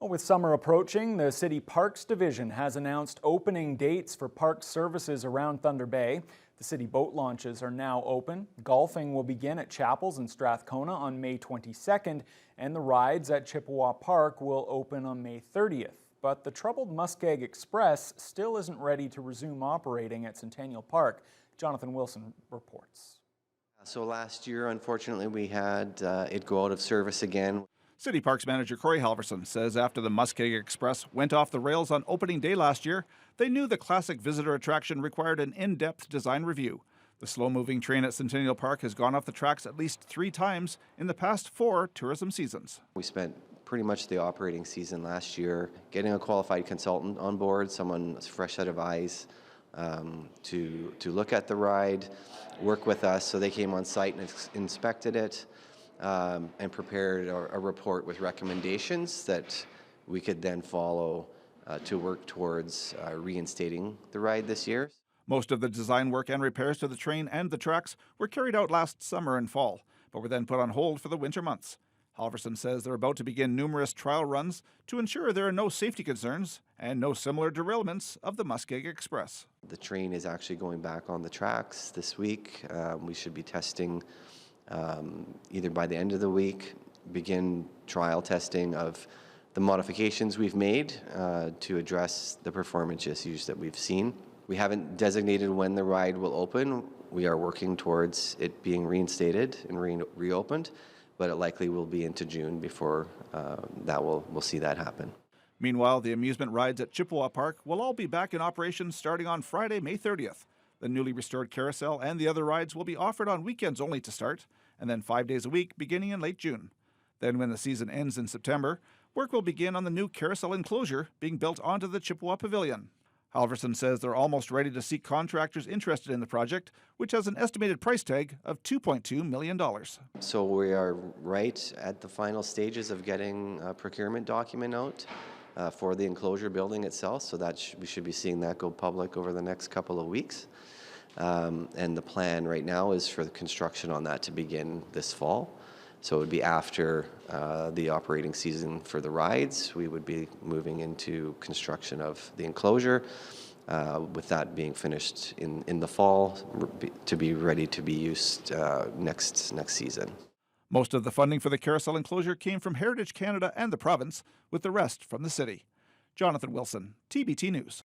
Well, with summer approaching, the City Parks Division has announced opening dates for park services around Thunder Bay. The city boat launches are now open. Golfing will begin at Chapels in Strathcona on May 22nd, and the rides at Chippewa Park will open on May 30th. But the troubled Muskeg Express still isn't ready to resume operating at Centennial Park. Jonathan Wilson reports. So last year, unfortunately, we had it go out of service again. City Parks Manager Corey Halverson says after the Muskeg Express went off the rails on opening day last year, they knew the classic visitor attraction required an in-depth design review. The slow-moving train at Centennial Park has gone off the tracks at least 3 times in the past 4 tourism seasons. We spent pretty much the operating season last year getting a qualified consultant on board, someone fresh set of eyes to look at the ride, work with us. So they came on site and inspected it. And prepared a report with recommendations that we could then follow to work towards reinstating the ride this year. Most of the design work and repairs to the train and the tracks were carried out last summer and fall, but were then put on hold for the winter months. Halverson says they're about to begin numerous trial runs to ensure there are no safety concerns and no similar derailments of the Muskeg Express. The train is actually going back on the tracks this week. We should be testing either by the end of the week, begin trial testing of the modifications we've made to address the performance issues that we've seen. We haven't designated when the ride will open. We are working towards it being reinstated and reopened, but it likely will be into June before we'll see that happen. Meanwhile, the amusement rides at Chippewa Park will all be back in operation starting on Friday, May 30th. The newly restored carousel and the other rides will be offered on weekends only to start, and then 5 days a week beginning in late June. Then when the season ends in September, work will begin on the new carousel enclosure being built onto the Chippewa Pavilion. Halverson says they're almost ready to seek contractors interested in the project, which has an estimated price tag of $2.2 million. So we are right at the final stages of getting a procurement document out for the enclosure building itself, so that we should be seeing that go public over the next couple of weeks. And the plan right now is for the construction on that to begin this fall. So it would be after the operating season for the rides. We would be moving into construction of the enclosure, with that being finished in the fall to be ready to be used next season. Most of the funding for the carousel enclosure came from Heritage Canada and the province, with the rest from the city. Jonathan Wilson, TBT News.